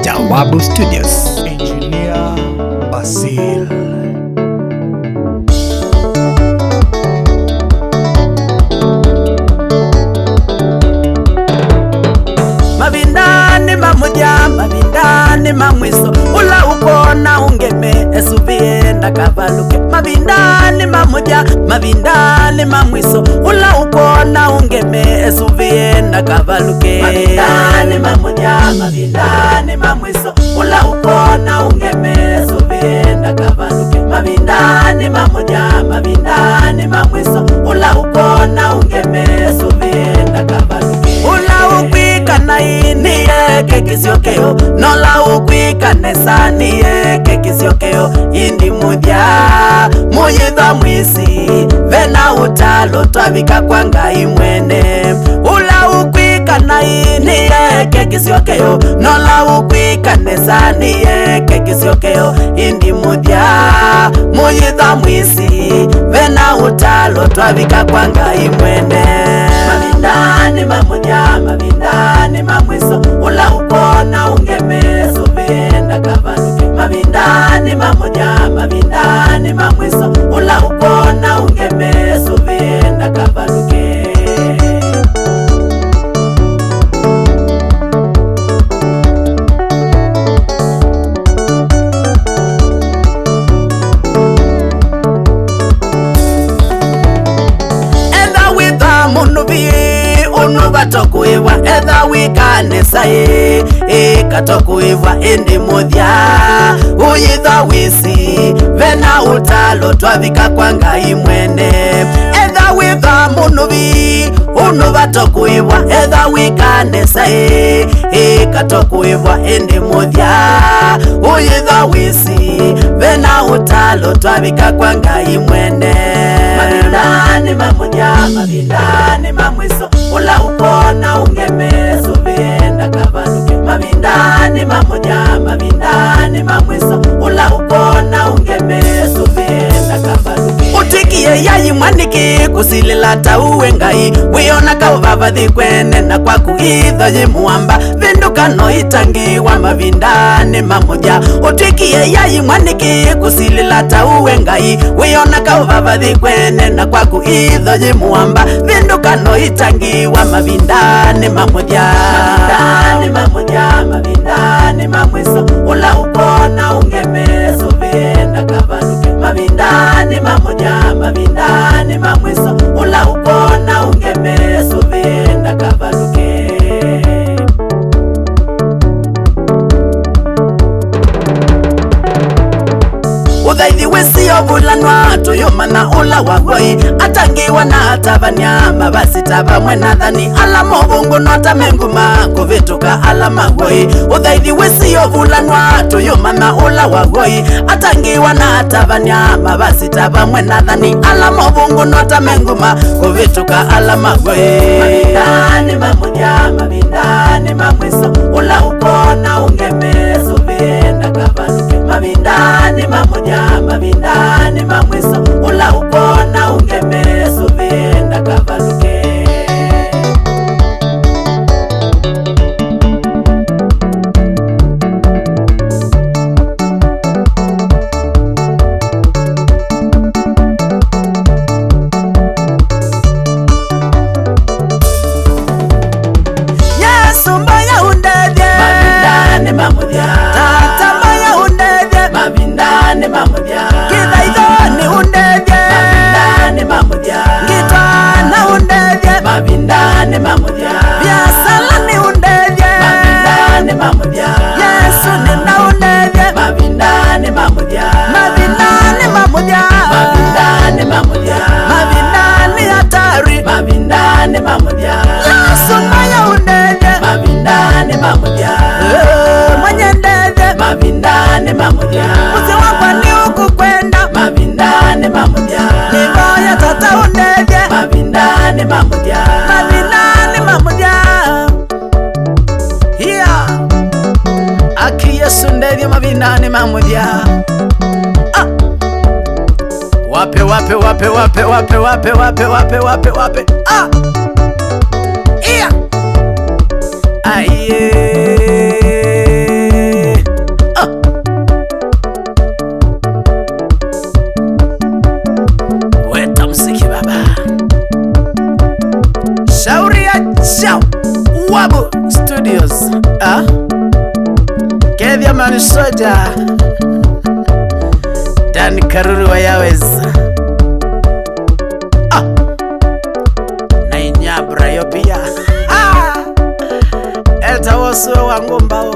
Jawabu Studios. Engineer Basil. Mabindani mamuja, mabindani mamwiso, ula ukona ungeme esubienda kavaluke. Mabindani mamuja, mabindani mamwiso, ula ukona ungeme esubienda kavaluke. Mabindani mamuja, mabindani mamwiso, ula ukona ungeme esubienda kavaluke. Mabindani mamuja, mabindani mamwiso, ula ukona ungeme esubienda kavaluke. Ula ukwika na ini kekisiokeo, nola ukwika nesani kekisiokeo. Indi mudya muyitha mwisi, vena utalo twavika kwa Ngai mwene. Ula ukwika na ini kekisiokeo, nola ukwika nesani kekisiokeo. Indi mudya muyitha mwisi, vena utalo twavika kwa Ngai mwene. Mabindani mamuja, mabindani mamwiso, ula ukona ungeme esubienda kavaluke. Mabindani mamuja, mabindani mamwiso, ula ukona ungeme esubienda kavaluke. Tokuiwa etha wikanesa katokuiwa indi muthya uyitha wisi, vena utalo twavika kwa Ngai mwene. Etha witha munuvi unuva tokuiwa, etha wikanesa katokuiwa indi muthya uyitha wisi, vena utalo twavika kwa Ngai mwene. Mabindani mamuja, mabindani mamwiso, ula ukona ungeme esubienda kavaluke. Mabindani mamuja, mabindani mamwiso, ula ukona ungeme esubienda kavaluke. Utikie yayi mwaniki kusilila tauwe Ngai, wiona kauvavathi kwene na kwa kuitha jimuamba, vinduka no itangiwa. Mabindani mamuja, utikie yayi mwaniki kusilila tauwe Ngai, wiona kauvavathi kwene na kwa kuitha jimuamba, vinduka no itangiwa. Mabindani mamuja, mabindani mamuja, mabindani mamwiso, ula ukona ungeme esubienda kavaluke. Mabindani mamuja, mabindani mamwiso, ula ukona ungeme esubienda kavaluke. Uthaithi wisi ovulanwa tuyumana ula wagoi, atangiwa na atavanyama vasitava mwenathani. Ala movungu nota menguma kuvituka ala magoi. Uthaithi wisi ovulanwa tuyumana ula wagoi, atangiwa na atavanyama vasitava mwenathani. Ala movungu nota menguma kuvituka ala magoi. Mabindani mamuja, mabindani mamwiso, ula ukona ungeme esubienda kavaluke. Mabindani mamuja, mabindani mamwiso, ula ukona ungeme esubienda kavaluke. Yesu mbaya undedye, mabindani mamuja, tata mbaya undedye, mabindani mamuja, kithaithoni undedye, mabindani mamuja, ngitwana undedye, mabindani mamuja, biasalani undedye, mabindani mamuja, Yesu nina undedye, mabindani mamuja, mabindani mamuja, mabindani mamuja, mabindani hatari, mabindani mamuja, Yesu mbaya undedye, mabindani mamuja, mwenye ndedye, mabindani mamuja, uzi wangwa ni ukukwenda, mabindani mamuja, nigoya tata undedye, mabindani mamuja, mabindani mamuja. Yeah, aki Yesu ndedye, mabindani mamuja. Wape wape wape wape wape wape wape wape wape wape. Iya. Aye. Wabu Studios. Kevya Manisoja Dan Karuru wa Yawez na Inyabra Yopia Elta Wosuwe wangu mbao